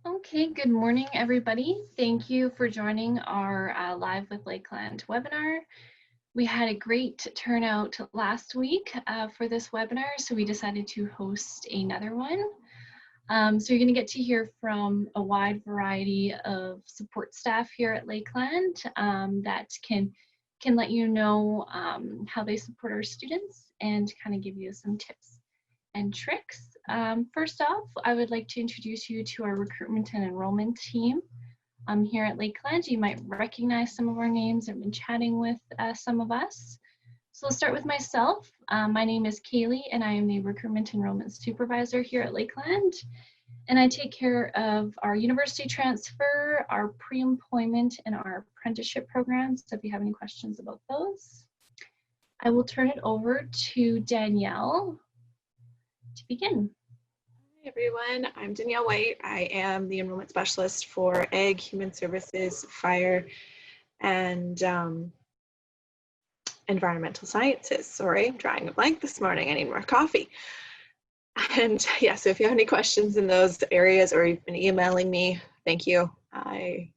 Okay, good morning, everybody. Thank you for joining our Live with Lakeland webinar. We had a great turnout last week for this webinar, so we decided to host another one. So you're going to get to hear from a wide variety of support staff here at Lakeland that can let you know how they support our students and kind of give you some tips and tricks. First off, I would like to introduce you to our recruitment and enrollment team here at Lakeland. You might recognize some of our names. I've been chatting with some of us. So let's start with myself. My name is Kaylee and I am the recruitment enrollment supervisor here at Lakeland. And I take care of our university transfer, our pre-employment, and our apprenticeship programs. So if you have any questions about those, I will turn it over to Danielle to begin. Hi everyone, I'm Danielle White. I am the enrollment specialist for Ag, Human Services, Fire, and Environmental Sciences. Sorry, I'm drawing a blank this morning. I need more coffee. And yeah, so if you have any questions in those areas or you've been emailing me, thank you. I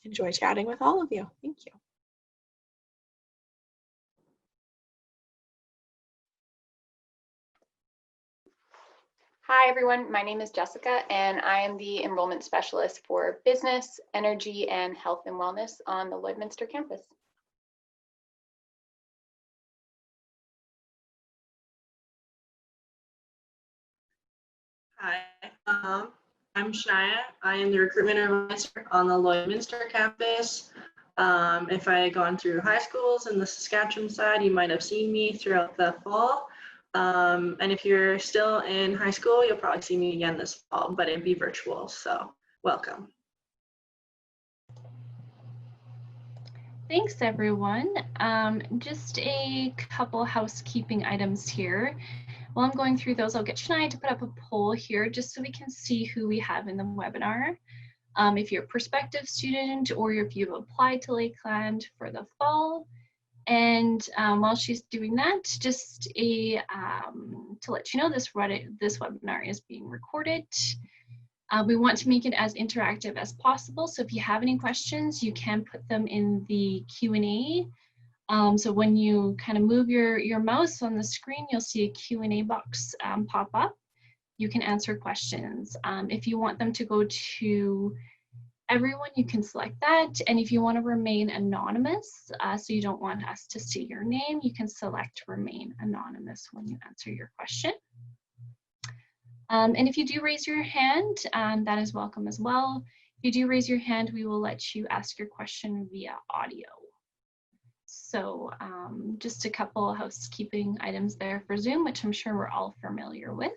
enjoy chatting with all of you. Thank you. Hi everyone, my name is Jessica and I am the enrollment specialist for business, energy, and health and wellness on the Lloydminster campus. Hi, I'm Shania. I am the recruitment advisor on the Lloydminster campus. If I had gone through high schools in the Saskatchewan side, you might have seen me throughout the fall. And if you're still in high school, you'll probably see me again this fall, but it'd be virtual, so welcome. Thanks, everyone. Just a couple housekeeping items here. While I'm going through those, I'll get Shania to put up a poll here just so we can see who we have in the webinar. If you're a prospective student or if you've applied to Lakeland for the fall. And while she's doing that, just to let you know, this webinar is being recorded. We want to make it as interactive as possible. So if you have any questions, you can put them in the Q&A. So when you kind of move your mouse on the screen, you'll see a Q&A box pop up. You can answer questions. If you want them to go to everyone, you can select that. And if you want to remain anonymous, so you don't want us to see your name, you can select remain anonymous when you answer your question. And if you do raise your hand, that is welcome as well. If you do raise your hand, we will let you ask your question via audio. So just a couple housekeeping items there for Zoom, which I'm sure we're all familiar with.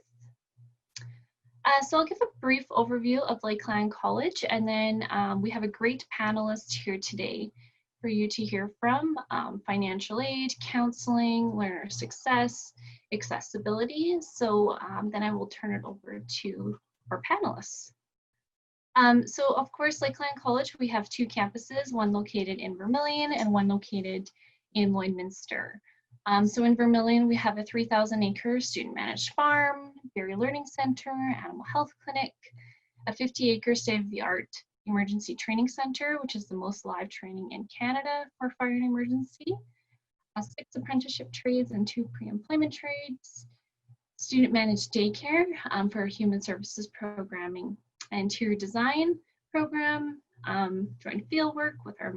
So I'll give a brief overview of Lakeland College, and then we have a great panelist here today for you to hear from: financial aid, counseling, learner success, accessibility. So then I will turn it over to our panelists. So of course, Lakeland College, we have two campuses, one located in Vermilion and one located in Lloydminster. So in Vermilion, we have a 3,000-acre student-managed farm, Berry Learning Center, animal health clinic, a 50-acre state-of-the-art emergency training center, which is the most live training in Canada for fire and emergency, 6 apprenticeship trades and 2 pre-employment trades, student-managed daycare for human services programming, interior design program, joint field work with our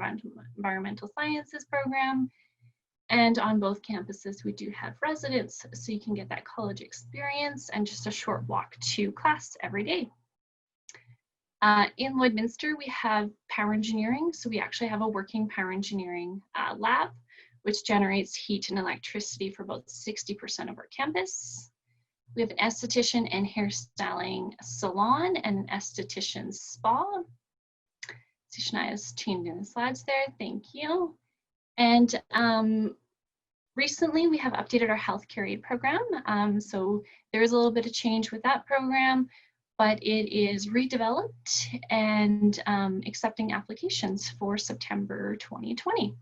environmental sciences program. And on both campuses, we do have residents, so you can get that college experience and just a short walk to class every day. In Lloydminster, we have power engineering. So we actually have a working power engineering lab, which generates heat and electricity for about 60% of our campus. We have an esthetician and hairstyling salon and an esthetician spa. So Shania's tuned in the slides there, thank you. And recently we have updated our healthcare aid program. So there is a little bit of change with that program, but it is redeveloped and accepting applications for September 2020.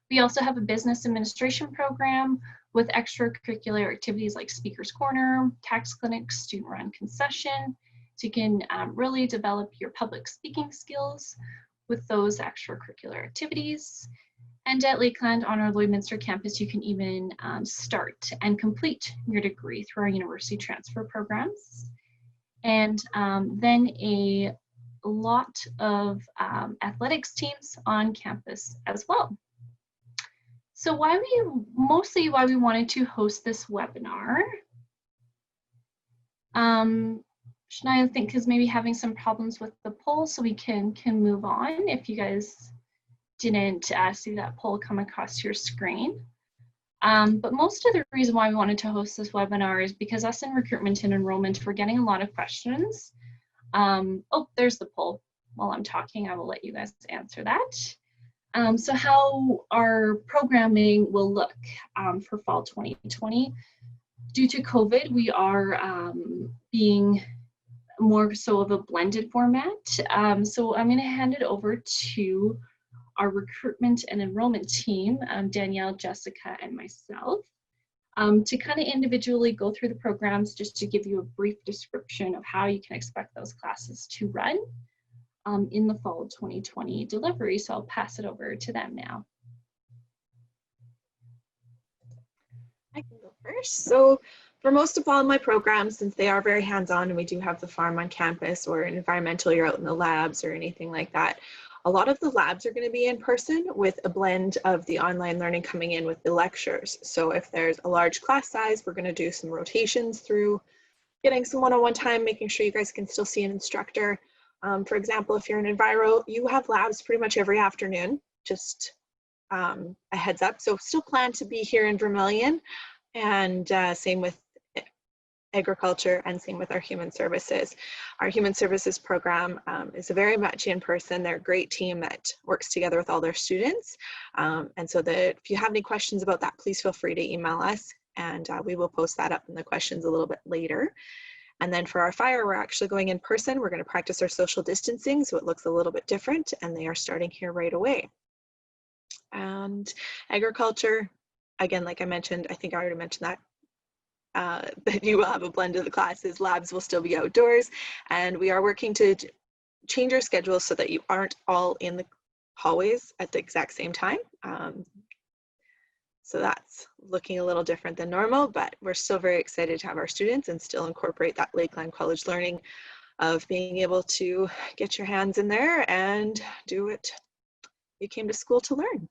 We also have a business administration program with extracurricular activities like Speaker's Corner, tax clinics, student-run concession, So you can really develop your public speaking skills with those extracurricular activities. And at Lakeland on our Lloydminster campus, you can even start and complete your degree through our university transfer programs. And then a lot of athletics teams on campus as well. So mostly why we wanted to host this webinar, Shania, I think is maybe having some problems with the poll, so we can move on if you guys didn't see that poll come across your screen. But most of the reason why we wanted to host this webinar is because us in recruitment and enrollment, we're getting a lot of questions. Oh, there's the poll. While I'm talking, I will let you guys answer that. So how our programming will look for fall 2020. Due to COVID, we are being more so of a blended format. So I'm going to hand it over to our recruitment and enrollment team, Danielle, Jessica, and myself, to kind of individually go through the programs just to give you a brief description of how you can expect those classes to run in the fall 2020 delivery. So I'll pass it over to them now. I can go first. So for most of all my programs, since they are very hands-on and we do have the farm on campus or environmental, you're out in the labs or anything like that, a lot of the labs are going to be in person with a blend of the online learning coming in with the lectures. So if there's a large class size, we're going to do some rotations through getting some one-on-one time, making sure you guys can still see an instructor. For example, if you're in Enviro, you have labs pretty much every afternoon, just a heads up. So still plan to be here in Vermilion, and same with agriculture and same with our human services. Our human services program is very much in person. They're a great team that works together with all their students. And so that if you have any questions about that, please feel free to email us, and we will post that up in the questions a little bit later. And then for our fire, we're actually going in person. We're going to practice our social distancing, so it looks a little bit different, and they are starting here right away. And agriculture, again, like I mentioned, I think I already mentioned that, that you will have a blend of the classes. Labs will still be outdoors, and we are working to change our schedule so that you aren't all in the hallways at the exact same time. So that's looking a little different than normal, but we're still very excited to have our students and still incorporate that Lakeland College learning of being able to get your hands in there and do what you came to school to learn.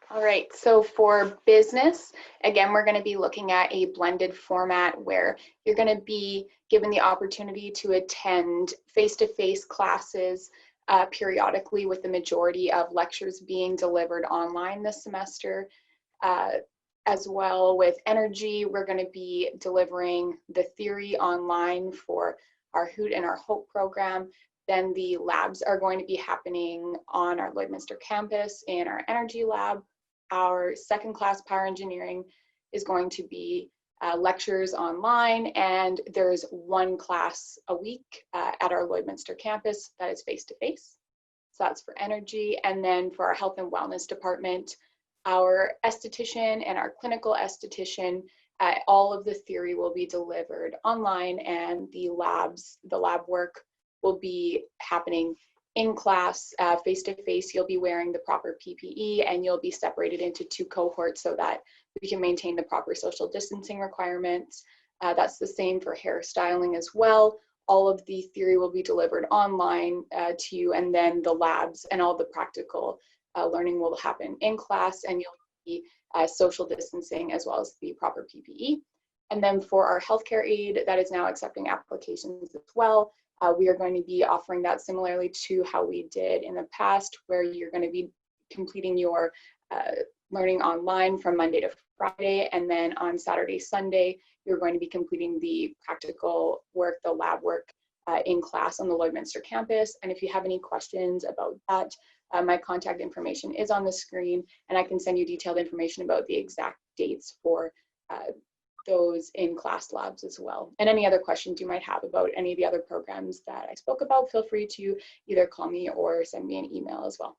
All right, so for business, again, we're going to be looking at a blended format where you're going to be given the opportunity to attend face-to-face classes periodically, with the majority of lectures being delivered online this semester. As well with energy, we're going to be delivering the theory online for our Hoot and our Hope program. Then the labs are going to be happening on our Lloydminster campus in our energy lab. Our second class power engineering is going to be lectures online, and there's one class a week at our Lloydminster campus that is face-to-face. So that's for energy. And then for our health and wellness department, our esthetician and our clinical esthetician, all of the theory will be delivered online, and the lab work will be happening in class, face-to-face. You'll be wearing the proper PPE, and you'll be separated into 2 cohorts so that we can maintain the proper social distancing requirements. That's the same for hairstyling as well. All of the theory will be delivered online to you, and then the labs and all the practical learning will happen in class, and you'll be social distancing as well as the proper PPE. And then for our healthcare aid, that is now accepting applications as well. We are going to be offering that similarly to how we did in the past, where you're going to be completing your learning online from Monday to Friday, and then on Saturday, Sunday, you're going to be completing the practical work, the lab work in class on the Lloydminster campus. And if you have any questions about that, my contact information is on the screen, and I can send you detailed information about the exact dates for those in-class labs as well. And any other questions you might have about any of the other programs that I spoke about, feel free to either call me or send me an email as well.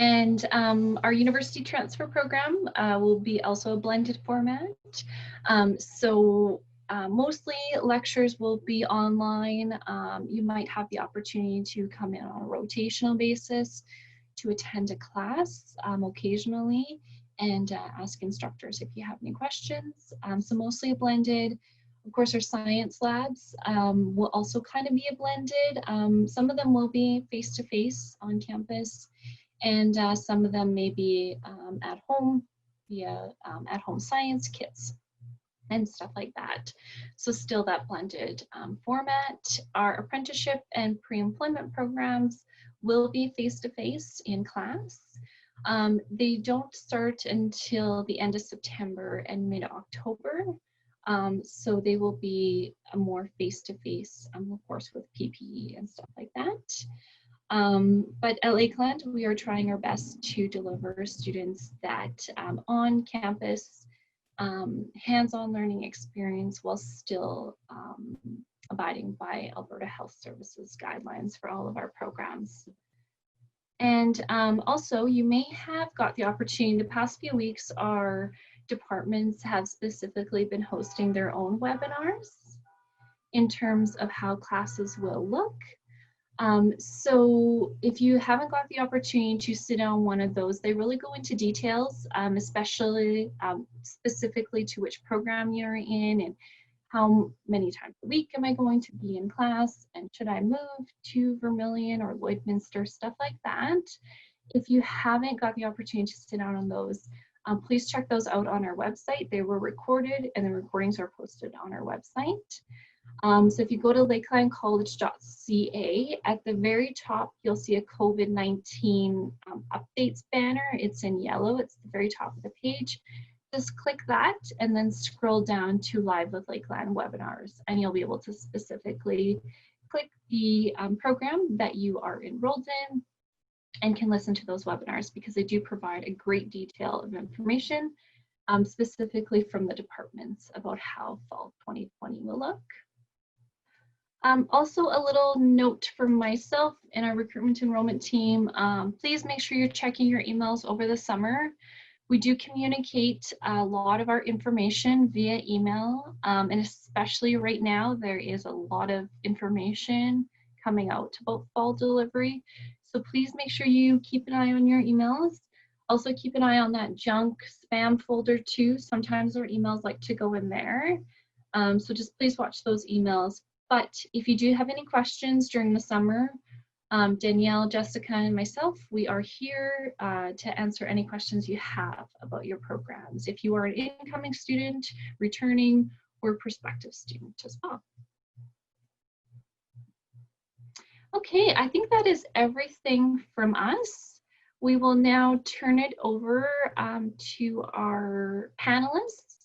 And our university transfer program will be also a blended format. Mostly lectures will be online. You might have the opportunity to come in on a rotational basis to attend a class occasionally and ask instructors if you have any questions. So mostly blended. Of course, our science labs will also kind of be a blended. Some of them will be face-to-face on campus, and some of them may be at home via at-home science kits and stuff like that. So still that blended format. Our apprenticeship and pre-employment programs will be face-to-face in class. They don't start until the end of September and mid-October. So they will be a more face-to-face, of course, with PPE and stuff like that. But at Lakeland, we are trying our best to deliver students that on-campus hands-on learning experience while still abiding by Alberta Health Services guidelines for all of our programs. And also, you may have got the opportunity the past few weeks, our departments have specifically been hosting their own webinars in terms of how classes will look. So if you haven't got the opportunity to sit on one of those, they really go into details, especially specifically to which program you're in and how many times a week am I going to be in class, and should I move to Vermilion or Lloydminster, stuff like that. If you haven't got the opportunity to sit down on those, please check those out on our website. They were recorded and the recordings are posted on our website. So if you go to lakelandcollege.ca, at the very top, you'll see a COVID-19 updates banner. It's in yellow, it's the very top of the page. Just click that and then scroll down to Live with Lakeland webinars, and you'll be able to specifically click the program that you are enrolled in and can listen to those webinars, because they do provide a great detail of information specifically from the departments about how fall 2020 will look. Also, a little note from myself and our recruitment enrollment team, please make sure you're checking your emails over the summer. We do communicate a lot of our information via email, and especially right now, there is a lot of information coming out about fall delivery. So please make sure you keep an eye on your emails. Also keep an eye on that junk spam folder too. Sometimes our emails like to go in there. So just please watch those emails. But if you do have any questions during the summer, Danielle, Jessica, and myself, we are here to answer any questions you have about your programs, if you are an incoming student, returning, or prospective student as well. Okay, I think that is everything from us. We will now turn it over to our panelists.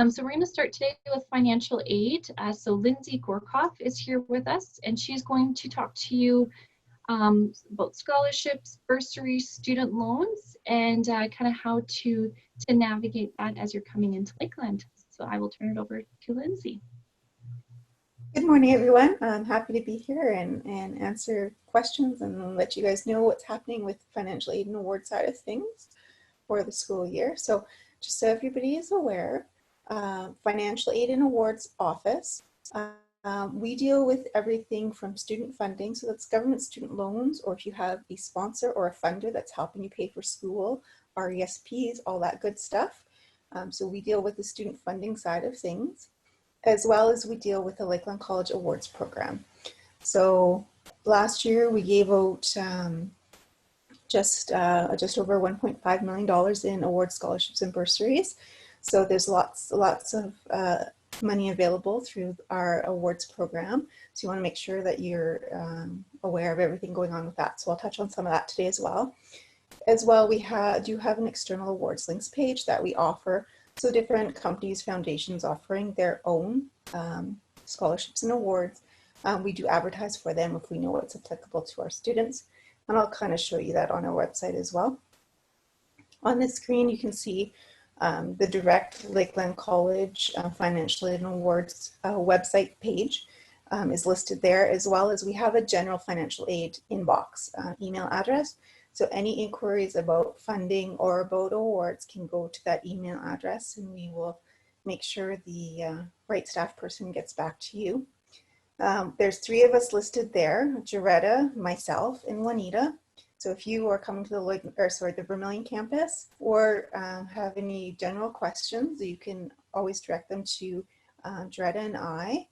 So we're going to start today with financial aid. So Lindsay Gorkoff is here with us, and she's going to talk to you about scholarships, bursaries, student loans, and kind of how to navigate that as you're coming into Lakeland. So I will turn it over to Lindsay. Good morning, everyone. I'm happy to be here and answer questions and let you guys know what's happening with financial aid and award side of things for the school year. So just so everybody is aware, Financial Aid and Awards Office, we deal with everything from student funding, so that's government student loans, or if you have a sponsor or a funder that's helping you pay for school, RESPs, all that good stuff. So we deal with the student funding side of things, as well as we deal with the Lakeland College Awards Program. So last year we gave out just over $1.5 million in award scholarships and bursaries. So there's lots of money available through our awards program. So you want to make sure that you're aware of everything going on with that. So I'll touch on some of that today as well. We do have an external awards links page that we offer. So different companies, foundations offering their own scholarships and awards. We do advertise for them if we know what's applicable to our students. And I'll kind of show you that on our website as well. On the screen, you can see the direct Lakeland College Financial Aid and Awards website page is listed there, as well as we have a general financial aid inbox email address. So any inquiries about funding or about awards can go to that email address, and we will make sure the right staff person gets back to you. There's 3 of us listed there, Jaretta, myself, and Juanita. So if you are coming to the Vermilion campus or have any general questions, you can always direct them to Jaretta and I.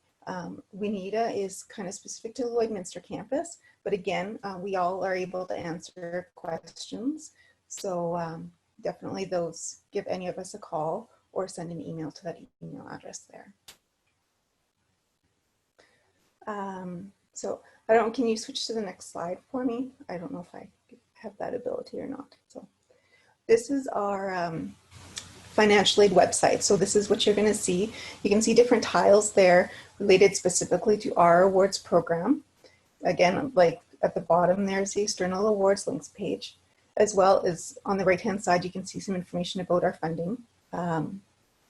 Juanita is kind of specific to the Lloydminster campus, but again, we all are able to answer questions. So definitely give any of us a call or send an email to that email address there. So I don't know, can you switch to the next slide for me? I don't know if I have that ability or not. So this is our financial aid website. So this is what you're going to see. You can see different tiles there related specifically to our awards program. Again, like at the bottom, there's the external awards links page, as well as on the right-hand side, you can see some information about our funding.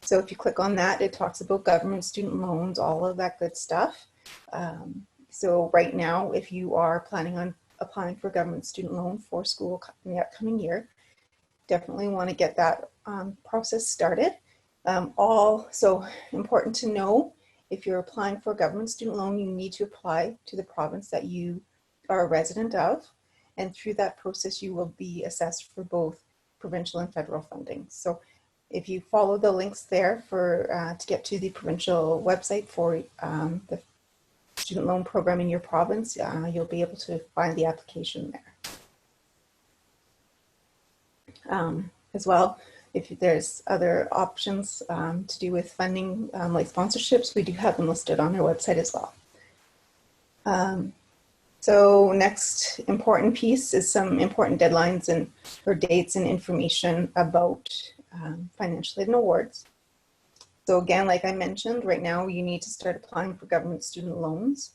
So if you click on that, it talks about government student loans, all of that good stuff. So right now, if you are planning on applying for government student loan for school in the upcoming year, definitely want to get that process started. Also important to know, if you're applying for a government student loan, you need to apply to the province that you are a resident of. And through that process, you will be assessed for both provincial and federal funding. So if you follow the links there to get to the provincial website for the student loan program in your province, you'll be able to find the application there. As well, if there's other options to do with funding, like sponsorships, we do have them listed on our website as well. So next important piece is some important deadlines or dates and information about financial aid and awards. So again, like I mentioned, right now you need to start applying for government student loans.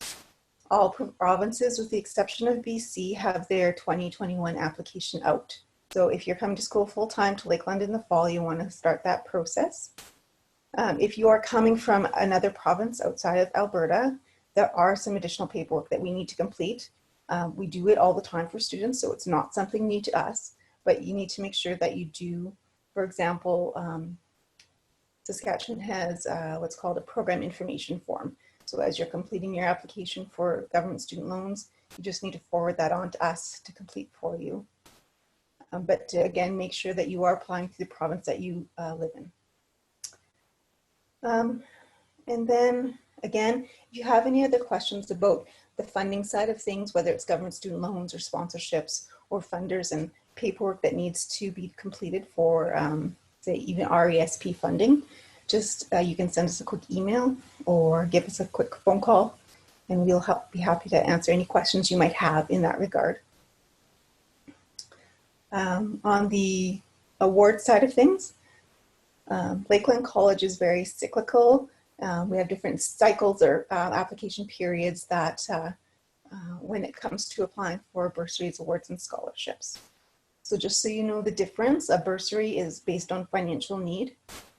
All provinces, with the exception of BC, have their 2021 application out. So if you're coming to school full-time to Lakeland in the fall, you want to start that process. If you are coming from another province outside of Alberta, there are some additional paperwork that we need to complete. We do it all the time for students, so it's not something new to us, but you need to make sure that you do. For example, Saskatchewan has what's called a program information form. So as you're completing your application for government student loans, you just need to forward that on to us to complete for you. But to, again, make sure that you are applying to the province that you live in. And then again, if you have any other questions about the funding side of things, whether it's government student loans or sponsorships or funders and paperwork that needs to be completed for, say, even RESP funding, just you can send us a quick email or give us a quick phone call, and we'll be happy to answer any questions you might have in that regard. On the award side of things, Lakeland College is very cyclical. We have different cycles or application periods that when it comes to applying for bursaries, awards, and scholarships. So just so you know the difference, a bursary is based on financial need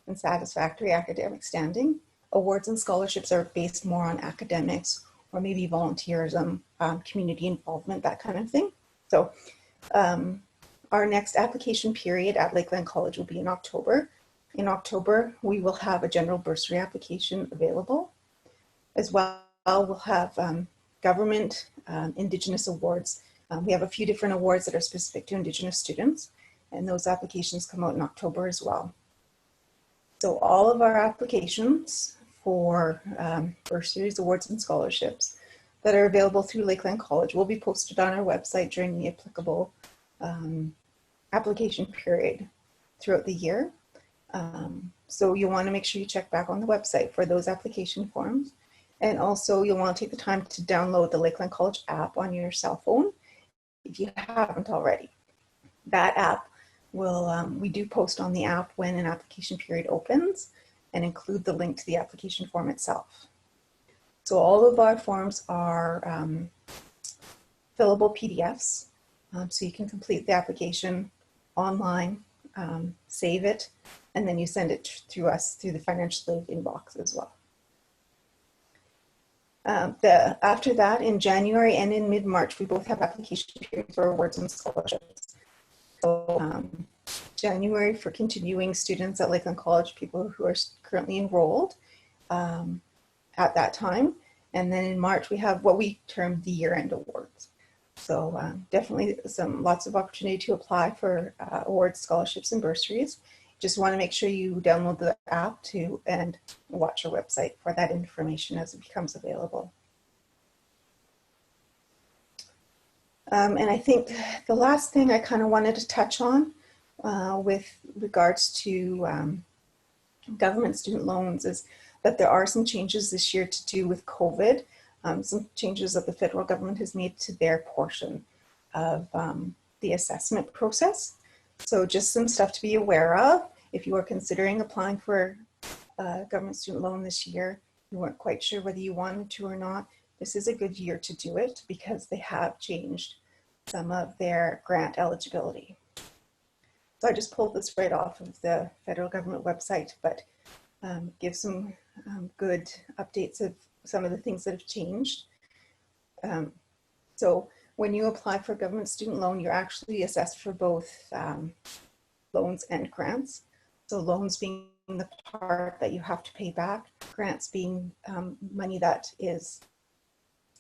and satisfactory academic standing. Awards and scholarships are based more on academics or maybe volunteerism, community involvement, that kind of thing. So our next application period at Lakeland College will be in October. In October, we will have a general bursary application available. As well, we'll have government Indigenous awards. We have a few different awards that are specific to Indigenous students, and those applications come out in October as well. So all of our applications for bursaries, awards, and scholarships that are available through Lakeland College will be posted on our website during the applicable application period throughout the year. So you'll want to make sure you check back on the website for those application forms. And also you'll want to take the time to download the Lakeland College app on your cell phone if you haven't already. That app will, we do post on the app when an application period opens and include the link to the application form itself. So all of our forms are fillable PDFs. So you can complete the application online, save it, and then you send it through us through the financial aid inbox as well. After that, in January and in mid-March, we both have application periods for awards and scholarships. So January for continuing students at Lakeland College, people who are currently enrolled at that time. And then in March, we have what we term the year-end awards. So definitely lots of opportunity to apply for awards, scholarships, and bursaries. Just want to make sure you download the app and watch our website for that information as it becomes available. And I think the last thing I kind of wanted to touch on with regards to government student loans is that there are some changes this year to do with COVID, some changes that the federal government has made to their portion of the assessment process. So just some stuff to be aware of. If you are considering applying for a government student loan this year, you weren't quite sure whether you wanted to or not, this is a good year to do it because they have changed some of their grant eligibility. So I just pulled this right off of the federal government website, but give some good updates of some of the things that have changed. So when you apply for a government student loan, you're actually assessed for both loans and grants. So loans being the part that you have to pay back, grants being money that is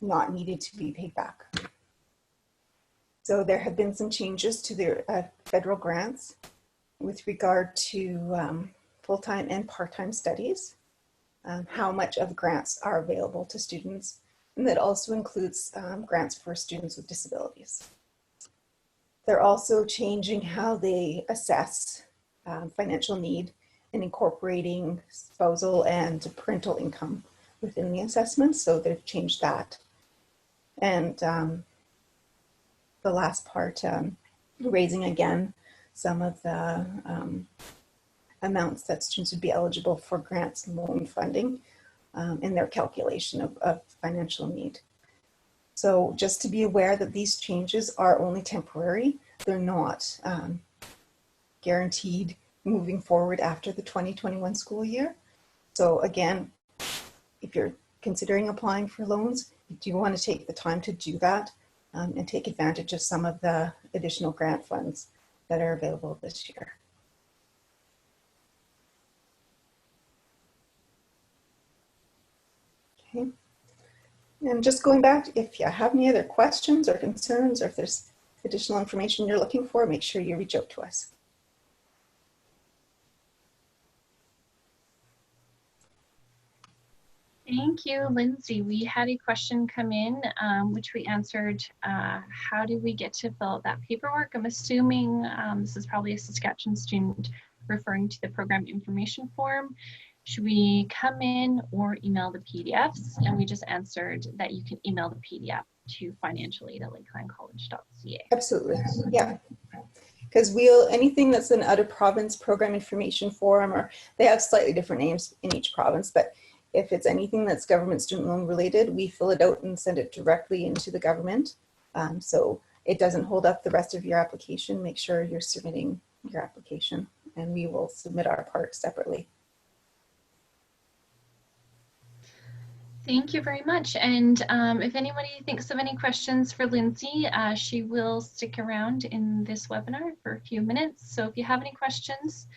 not needed to be paid back. So there have been some changes to the federal grants with regard to full-time and part-time studies, how much of grants are available to students, and that also includes grants for students with disabilities. They're also changing how they assess financial need and incorporating spousal and parental income within the assessment, so they've changed that. And the last part, raising again some of the amounts that students would be eligible for grants and loan funding in their calculation of financial need. So just to be aware that these changes are only temporary. They're not guaranteed moving forward after the 2021 school year. So again, if you're considering applying for loans, you do want to take the time to do that and take advantage of some of the additional grant funds that are available this year. Okay. And just going back, if you have any other questions or concerns, or if there's additional information you're looking for, make sure you reach out to us. Thank you, Lindsay. We had a question come in, which we answered. How do we get to fill out that paperwork? I'm assuming this is probably a Saskatchewan student referring to the program information form. Should we come in or email the PDFs? And we just answered that you can email the PDF to financialaid@lakelandcollege.ca. Absolutely, yeah. Because anything that's an out of province program information form, or they have slightly different names in each province, but if it's anything that's government student loan related, we fill it out and send it directly into the government. So it doesn't hold up the rest of your application. Make sure you're submitting your application, and we will submit our part separately. Thank you very much. And if anybody thinks of any questions for Lindsay, she will stick around in this webinar for a few minutes. So if you have any questions,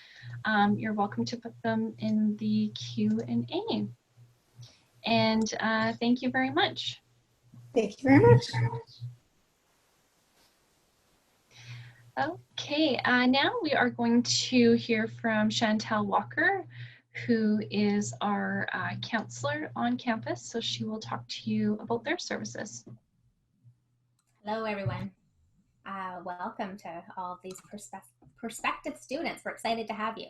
you're welcome to put them in the Q&A. And thank you very much. Thank you very much. Okay, now we are going to hear from Chantel Walker, who is our counselor on campus. So she will talk to you about their services. Hello, everyone. Welcome to all of these prospective students. We're excited to have you.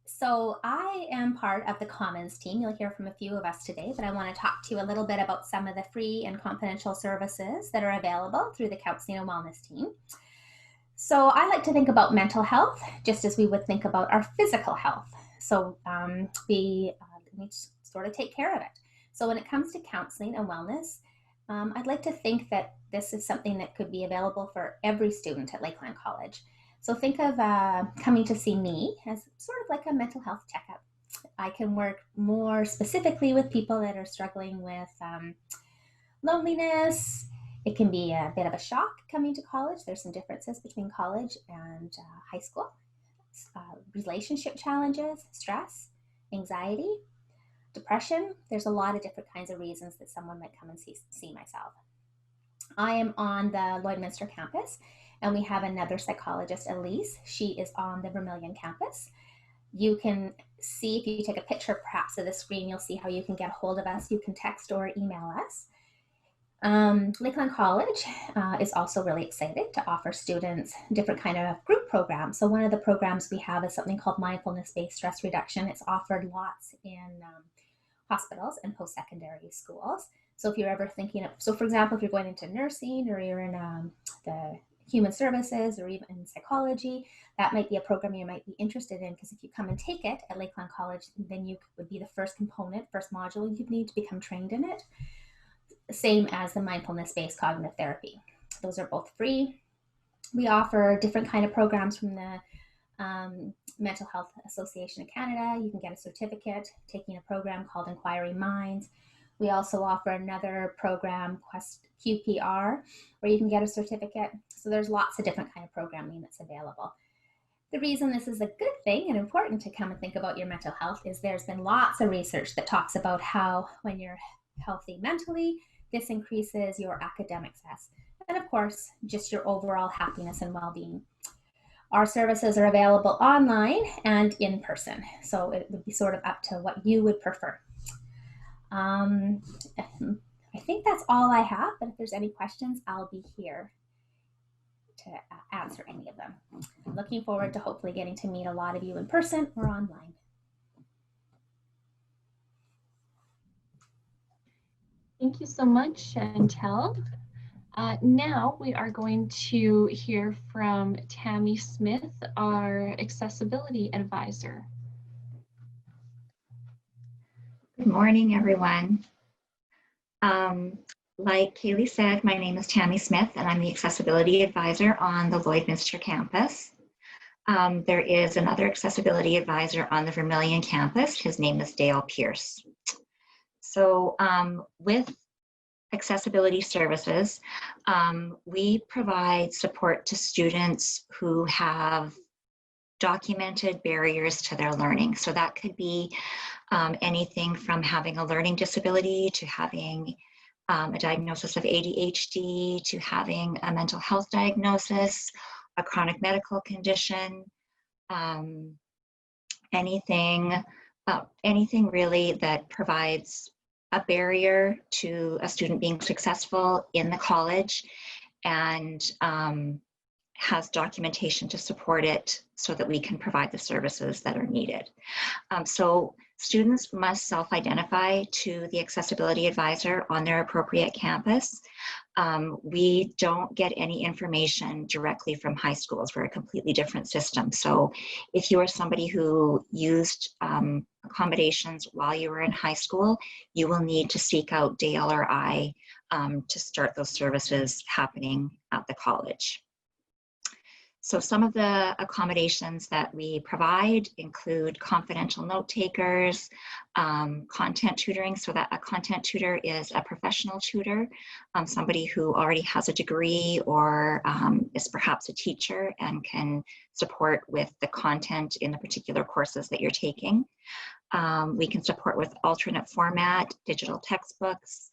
So I am part of the Commons team. You'll hear from a few of us today, but I want to talk to you a little bit about some of the free and confidential services that are available through the Counseling and Wellness team. So I like to think about mental health just as we would think about our physical health. So we need to sort of take care of it. So when it comes to counseling and wellness, I'd like to think that this is something that could be available for every student at Lakeland College. So think of coming to see me as sort of like a mental health checkup. I can work more specifically with people that are struggling with loneliness, It can be a bit of a shock coming to college. There's some differences between college and high school. Relationship challenges, stress, anxiety, depression. There's a lot of different kinds of reasons that someone might come and see myself. I am on the Lloydminster campus, and we have another psychologist, Elise. She is on the Vermilion campus. You can see, if you take a picture perhaps of the screen, you'll see how you can get a hold of us. You can text or email us. Lakeland College is also really excited to offer students different kind of group programs. So one of the programs we have is something called mindfulness-based stress reduction. It's offered lots in hospitals and post-secondary schools. So if you're ever thinking of, so for example, if you're going into nursing or you're in the human services or even in psychology, that might be a program you might be interested in, because if you come and take it at Lakeland College, then you would be the first component, first module you need to become trained in it. Same as the mindfulness-based cognitive therapy. Those are both free. We offer different kind of programs from the Mental Health Association of Canada. You can get a certificate taking a program called Inquiry Minds. We also offer another program, Quest QPR, where you can get a certificate. So there's lots of different kind of programming that's available. The reason this is a good thing and important to come and think about your mental health is there's been lots of research that talks about how when you're healthy mentally, this increases your academic success, and of course, just your overall happiness and well-being. Our services are available online and in person, so it would be sort of up to what you would prefer. I think that's all I have, but if there's any questions, I'll be here to answer any of them. I'm looking forward to hopefully getting to meet a lot of you in person or online. Thank you so much, Chantel. Now we are going to hear from Tammy Smith, our accessibility advisor. Good morning, everyone. Like Kaylee said, my name is Tammy Smith, and I'm the accessibility advisor on the Lloydminster campus. There is another accessibility advisor on the Vermilion campus. His name is Dale Pierce. So with accessibility services, we provide support to students who have documented barriers to their learning. So that could be anything from having a learning disability to having a diagnosis of ADHD to having a mental health diagnosis, a chronic medical condition, anything really that provides a barrier to a student being successful in the college and has documentation to support it so that we can provide the services that are needed. So students must self-identify to the accessibility advisor on their appropriate campus. We don't get any information directly from high schools. We're a completely different system. So if you are somebody who used accommodations while you were in high school, you will need to seek out Dale or I to start those services happening at the college. So some of the accommodations that we provide include confidential note takers, content tutoring, so that a content tutor is a professional tutor, somebody who already has a degree or is perhaps a teacher and can support with the content in the particular courses that you're taking. We can support with alternate format, digital textbooks,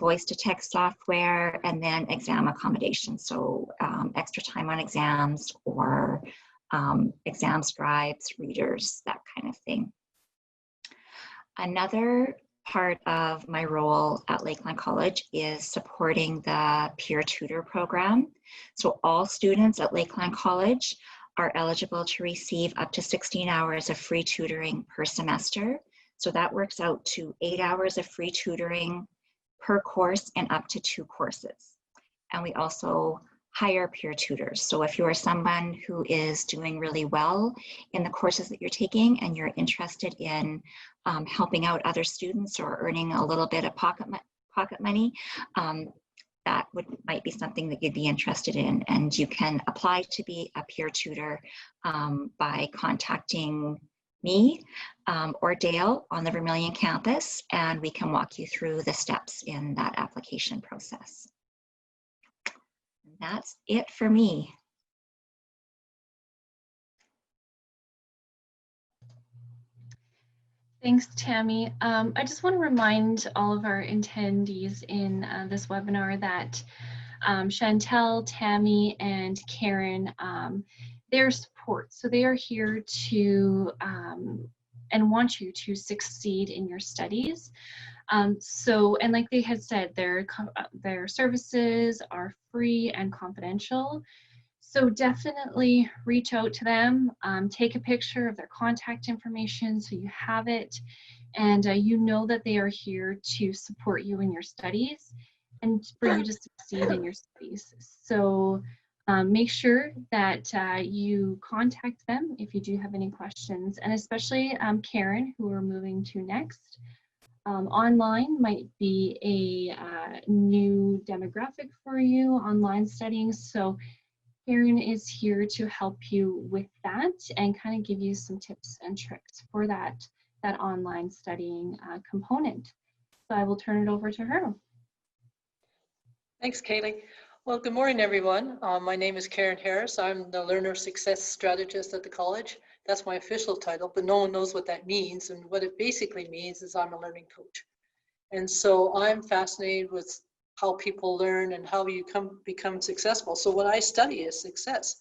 voice-to-text software, and then exam accommodations, so extra time on exams or exam scribes, readers, that kind of thing. Another part of my role at Lakeland College is supporting the peer tutor program. So all students at Lakeland College are eligible to receive up to 16 hours of free tutoring per semester. So that works out to 8 hours of free tutoring per course and up to 2 courses. And we also hire peer tutors. So if you are someone who is doing really well in the courses that you're taking and you're interested in helping out other students or earning a little bit of pocket money, that might be something that you'd be interested in. And you can apply to be a peer tutor by contacting me or Dale on the Vermilion campus, and we can walk you through the steps in that application process. That's it for me. Thanks, Tammy. I just want to remind all of our attendees in this webinar that Chantel, Tammy, and Karen, their support. So they are here to and want you to succeed in your studies. And like they had said, their services are free and confidential. So definitely reach out to them, take a picture of their contact information so you have it, and you know that they are here to support you in your studies and for you to succeed in your studies. So make sure that you contact them if you do have any questions, and especially Karen, who we're moving to next. Online might be a new demographic for you, online studying. So Karen is here to help you with that and kind of give you some tips and tricks for that online studying component. So I will turn it over to her. Thanks, Kaylee. Well, good morning, everyone. My name is Karen Harris. I'm the Learner Success Strategist at the college. That's my official title, but no one knows what that means. And what it basically means is I'm a learning coach. And so I'm fascinated with how people learn and how you become successful. So what I study is success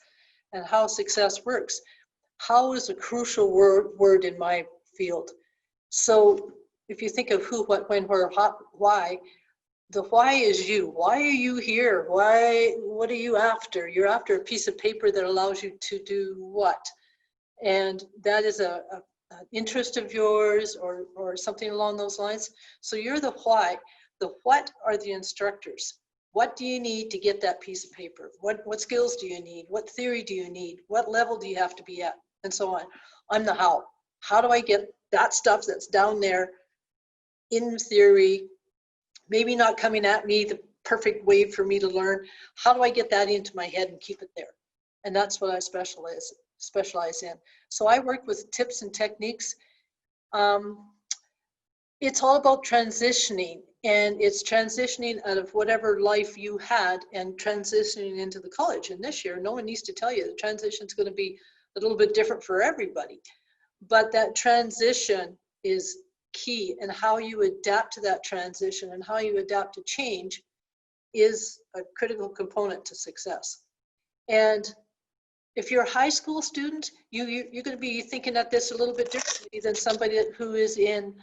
and how success works. How is a crucial word in my field. So if you think of who, what, when, where, why, the why is you. Why are you here? Why? What are you after? You're after a piece of paper that allows you to do what? And that is an interest of yours or something along those lines. So you're the why. The what are the instructors. What do you need to get that piece of paper? What skills do you need? What theory do you need? What level do you have to be at? And so on. I'm the how. How do I get that stuff that's down there in theory, maybe not coming at me the perfect way for me to learn? How do I get that into my head and keep it there? And that's what I specialize in. So I work with tips and techniques. It's all about transitioning, and it's transitioning out of whatever life you had and transitioning into the college. And this year, no one needs to tell you the transition is going to be a little bit different for everybody. But that transition is key, and how you adapt to that transition and how you adapt to change is a critical component to success. And if you're a high school student, you're going to be thinking at this a little bit differently than somebody who is in,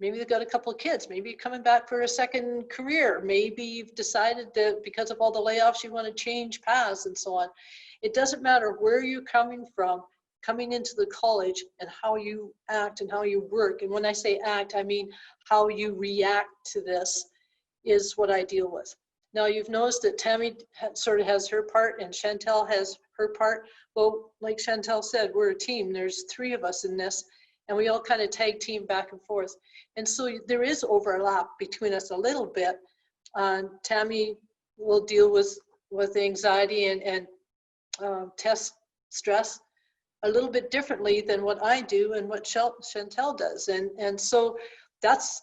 maybe they've got a couple of kids, maybe you're coming back for a second career, maybe you've decided that because of all the layoffs you want to change paths and so on. It doesn't matter where you're coming from, coming into the college, and how you act and how you work. And when I say act, I mean how you react to this is what I deal with. Now you've noticed that Tammy sort of has her part and Chantel has her part. Well, like Chantel said, we're a team. There's 3 of us in this, and we all kind of tag team back and forth. And so there is overlap between us a little bit. Tammy will deal with anxiety and test stress a little bit differently than what I do and what Chantel does. And so that's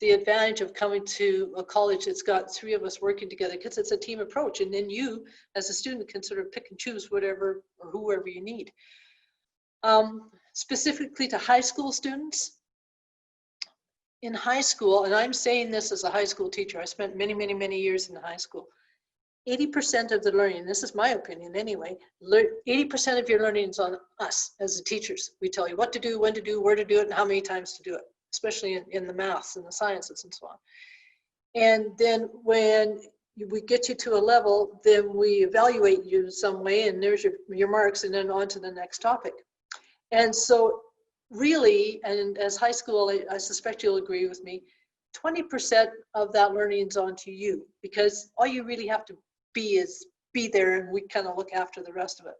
the advantage of coming to a college that's got 3 of us working together, because it's a team approach. And then you, as a student, can sort of pick and choose whatever or whoever you need. Specifically to high school students, in high school, and I'm saying this as a high school teacher, I spent many, many, many years in high school. 80% of the learning, this is my opinion anyway, 80% of your learning is on us as the teachers. We tell you what to do, when to do, where to do it, and how many times to do it, especially in the maths and the sciences and so on. And then when we get you to a level, then we evaluate you in some way, and there's your marks, and then on to the next topic. And so really, and as high school, I suspect you'll agree with me, 20% of that learning is onto you, because all you really have to be is be there, and we kind of look after the rest of it.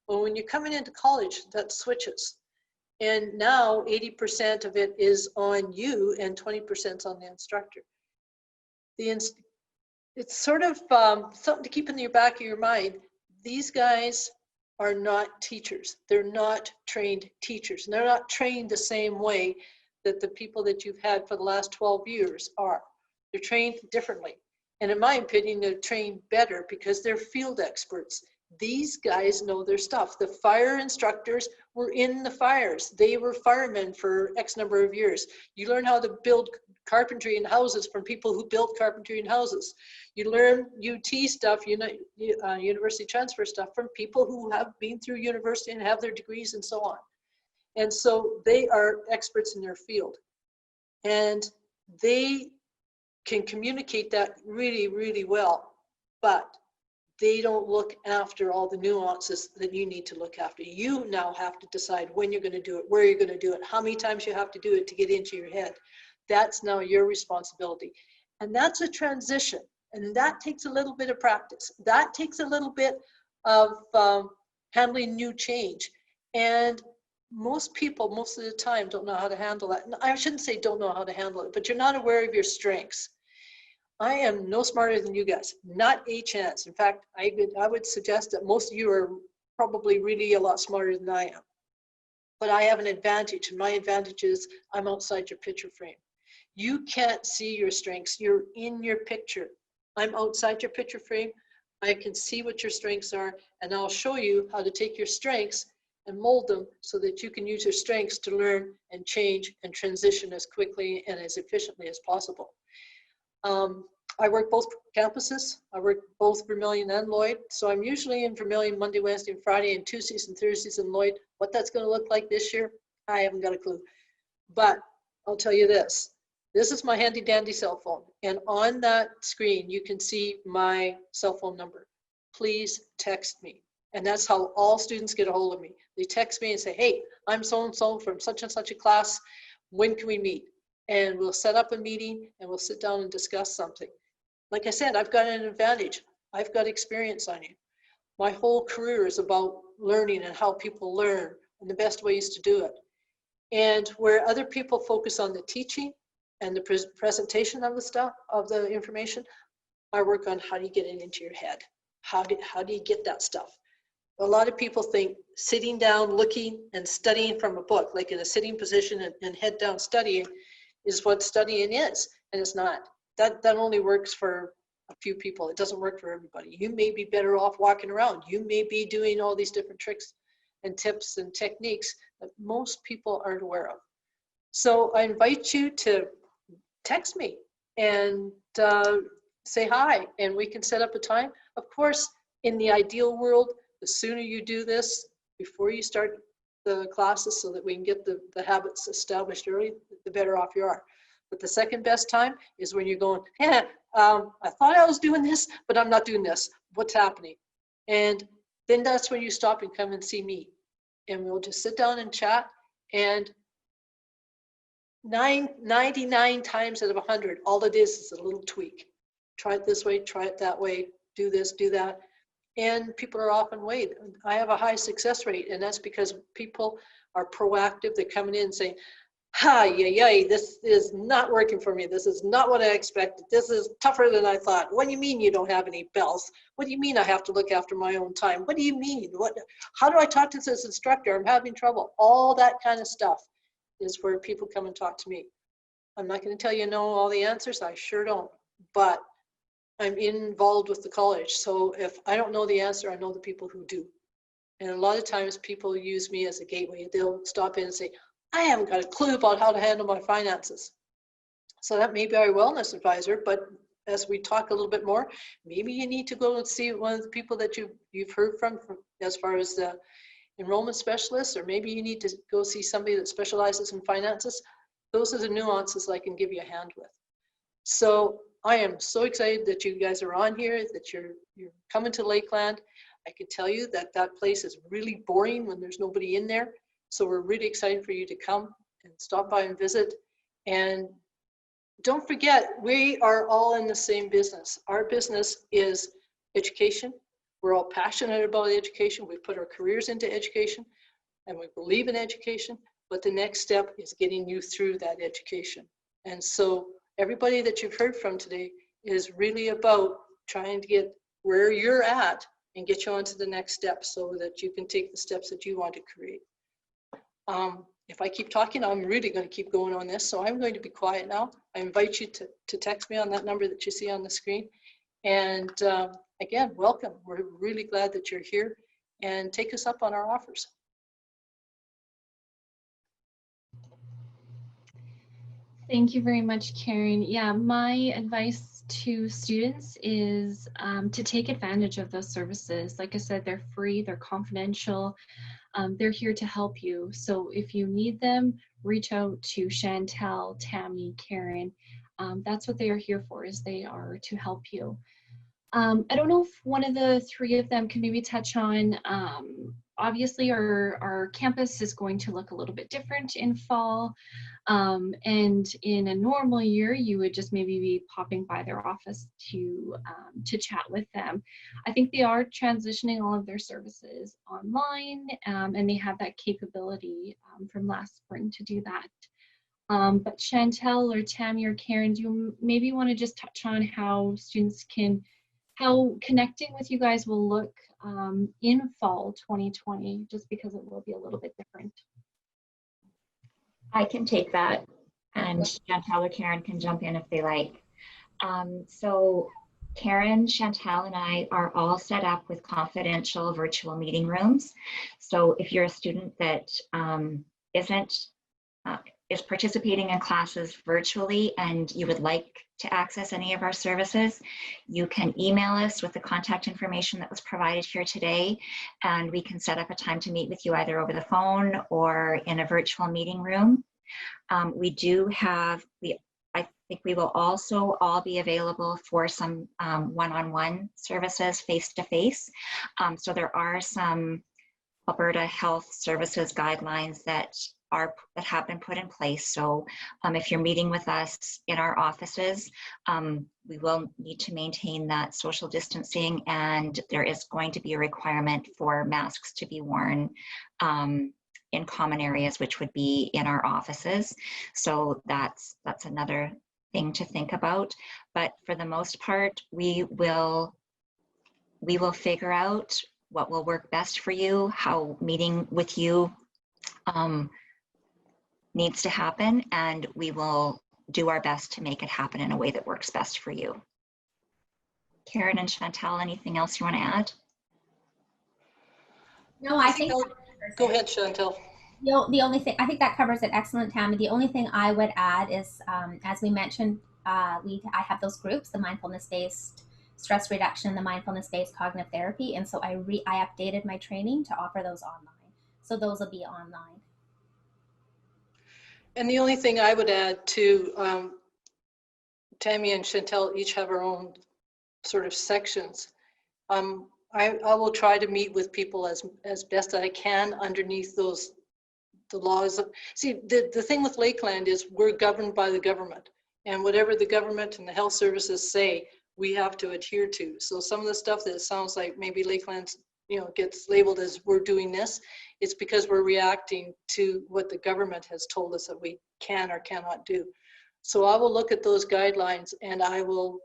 Well, when you're coming into college, that switches. And now 80% of it is on you and 20% is on the instructor. It's sort of something to keep in the back of your mind. These guys are not teachers. They're not trained teachers. And they're not trained the same way that the people that you've had for the last 12 years are. They're trained differently. And in my opinion, they're trained better because they're field experts. These guys know their stuff. The fire instructors were in the fires. They were firemen for X number of years. You learn how to build carpentry in houses from people who built carpentry in houses. You learn UT stuff, university transfer stuff from people who have been through university and have their degrees and so on. And so they are experts in their field. And they can communicate that really, really well. But they don't look after all the nuances that you need to look after. You now have to decide when you're going to do it, where you're going to do it, how many times you have to do it to get into your head. That's now your responsibility. And that's a transition. And that takes a little bit of practice. That takes a little bit of handling new change. And most people, most of the time, don't know how to handle that. And I shouldn't say don't know how to handle it, but you're not aware of your strengths. I am no smarter than you guys, not a chance. In fact, I would suggest that most of you are probably really a lot smarter than I am. But I have an advantage, and my advantage is I'm outside your picture frame. You can't see your strengths. You're in your picture. I'm outside your picture frame. I can see what your strengths are, and I'll show you how to take your strengths and mold them so that you can use your strengths to learn and change and transition as quickly and as efficiently as possible. I work both campuses. I work both Vermilion and Lloyd. So I'm usually in Vermilion Monday, Wednesday, and Friday, and Tuesdays and Thursdays in Lloyd. What that's going to look like this year, I haven't got a clue. But I'll tell you this. This is my handy dandy cell phone. And on that screen, you can see my cell phone number. Please text me. And that's how all students get a hold of me. They text me and say, hey, I'm so-and-so from such and such a class. When can we meet? And we'll set up a meeting and we'll sit down and discuss something. Like I said, I've got an advantage. I've got experience on you. My whole career is about learning and how people learn and the best ways to do it. And where other people focus on the teaching and the presentation of the stuff, of the information, I work on how do you get it into your head? How do you get that stuff? A lot of people think sitting down, looking and studying from a book, like in a sitting position and head down studying, is what studying is, and it's not. That only works for a few people. It doesn't work for everybody. You may be better off walking around. You may be doing all these different tricks and tips and techniques that most people aren't aware of. So I invite you to text me and say hi, and we can set up a time. Of course, in the ideal world, the sooner you do this before you start the classes so that we can get the habits established early, the better off you are. But the second best time is when you're going, I thought I was doing this, but I'm not doing this. What's happening? And then that's when you stop and come and see me. And we'll just sit down and chat. And 99 times out of 100, all it is a little tweak. Try it this way, try it that way, do this, do that. And people are often wait. I have a high success rate, and that's because people are proactive. They're coming in and saying, this is not working for me. This is not what I expected. This is tougher than I thought. What do you mean you don't have any bells? What do you mean I have to look after my own time? What do you mean? How do I talk to this instructor? I'm having trouble. All that kind of stuff is where people come and talk to me. I'm not going to tell you know all the answers. I sure don't. But I'm involved with the college. So if I don't know the answer, I know the people who do. And a lot of times people use me as a gateway. They'll stop in and say, I haven't got a clue about how to handle my finances. So that may be our wellness advisor, but as we talk a little bit more, maybe you need to go and see one of the people that you've heard from as far as the enrollment specialists, or maybe you need to go see somebody that specializes in finances. Those are the nuances I can give you a hand with. So I am so excited that you guys are on here, that you're coming to Lakeland. I can tell you that that place is really boring when there's nobody in there. So we're really excited for you to come and stop by and visit. And don't forget, we are all in the same business. Our business is education. We're all passionate about education. We put our careers into education and we believe in education, but the next step is getting you through that education. And so everybody that you've heard from today is really about trying to get where you're at and get you on to the next step so that you can take the steps that you want to create. If I keep talking, I'm really going to keep going on this, so I'm going to be quiet now. I invite you to text me on that number that you see on the screen, And again, welcome. We're really glad that you're here, and take us up on our offers. Thank you very much, Karen. Yeah, my advice to students is to take advantage of those services. Like I said, they're free, they're confidential, they're here to help you. So if you need them, reach out to Chantel, Tammy, Karen. That's what they are here for, is they are to help you. I don't know if one of the three of them can maybe touch on, obviously our campus is going to look a little bit different in fall. And in a normal year, you would just maybe be popping by their office to chat with them. I think they are transitioning all of their services online, and they have that capability from last spring to do that. But Chantel or Tammy or Karen, do you maybe want to just touch on how students can, how connecting with you guys will look in fall 2020, just because it will be a little bit different? I can take that, and Chantel or Karen can jump in if they like. So Karen, Chantel, and I are all set up with confidential virtual meeting rooms. So if you're a student that is participating in classes virtually and you would like to access any of our services, you can email us with the contact information that was provided here today, and we can set up a time to meet with you either over the phone or in a virtual meeting room. We do have, I think we will also all be available for some one-on-one services face-to-face. So there are some Alberta Health Services guidelines that have been put in place. So if you're meeting with us in our offices, we will need to maintain that social distancing, and there is going to be a requirement for masks to be worn in common areas, which would be in our offices. So that's another thing to think about. But for the most part, we will figure out what will work best for you, how meeting with you needs to happen, and we will do our best to make it happen in a way that works best for you. Karen and Chantel, anything else you want to add? No, I think Go ahead, Chantel. The only thing, I think that covers it excellent, Tammy. The only thing I would add is, as we mentioned, I have those groups, the mindfulness-based stress reduction, the mindfulness-based cognitive therapy, and so I updated my training to offer those online. So those will be online. And the only thing I would add to, Tammy and Chantel each have our own sort of sections. I will try to meet with people as best I can underneath the laws of, see, the thing with Lakeland is we're governed by the government, and whatever the government and the health services say, we have to adhere to. So some of the stuff that sounds like maybe Lakeland, gets labeled as we're doing this, it's because we're reacting to what the government has told us that we can or cannot do. So I will look at those guidelines, and I will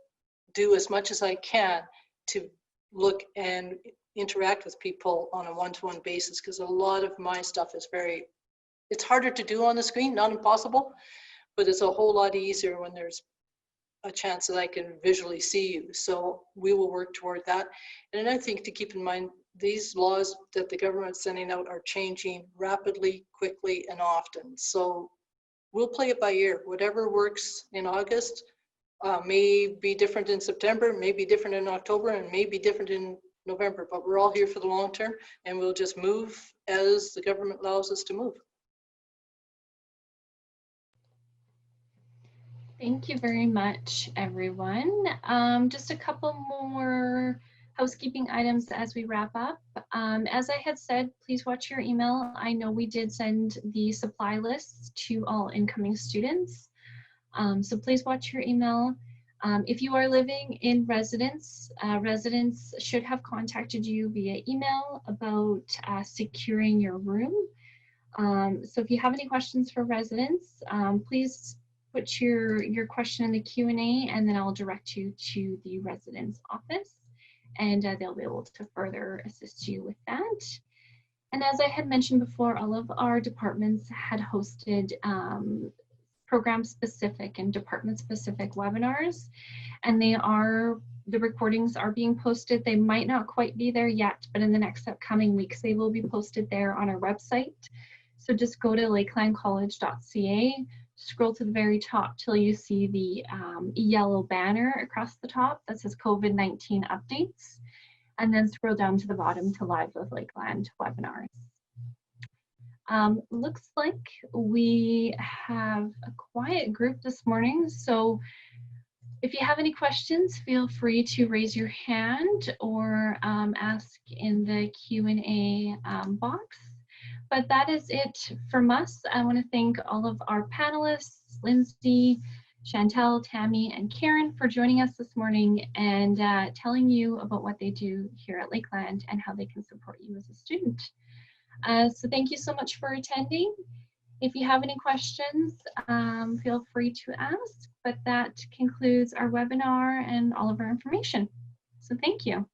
do as much as I can to look and interact with people on a one-to-one basis, because a lot of my stuff is it's harder to do on the screen, not impossible, but it's a whole lot easier when there's a chance that I can visually see you. So we will work toward that. And another thing to keep in mind, these laws that the government's sending out are changing rapidly, quickly, and often. So we'll play it by ear. Whatever works in August may be different in September, may be different in October, and may be different in November. But we're all here for the long term, and we'll just move as the government allows us to move. Thank you very much, everyone. Just a couple more housekeeping items as we wrap up. As I had said, please watch your email. I know we did send the supply lists to all incoming students. So please watch your email. If you are living in residence, residents should have contacted you via email about securing your room. So if you have any questions for residents, please put your question in the Q&A, and then I'll direct you to the residence office, and they'll be able to further assist you with that. And as I had mentioned before, all of our departments had hosted program-specific and department-specific webinars, and they are The recordings are being posted. They might not quite be there yet, but in the next upcoming weeks, they will be posted there on our website. So just go to lakelandcollege.ca, scroll to the very top till you see the yellow banner across the top that says COVID-19 updates, and then scroll down to the bottom to Live with Lakeland webinars. Looks like we have a quiet group this morning, so if you have any questions, feel free to raise your hand or ask in the Q&A box. But that is it from us. I want to thank all of our panelists, Lindsay, Chantel, Tammy, and Karen for joining us this morning and telling you about what they do here at Lakeland and how they can support you as a student. So thank you so much for attending. If you have any questions, feel free to ask, but that concludes our webinar and all of our information. So thank you.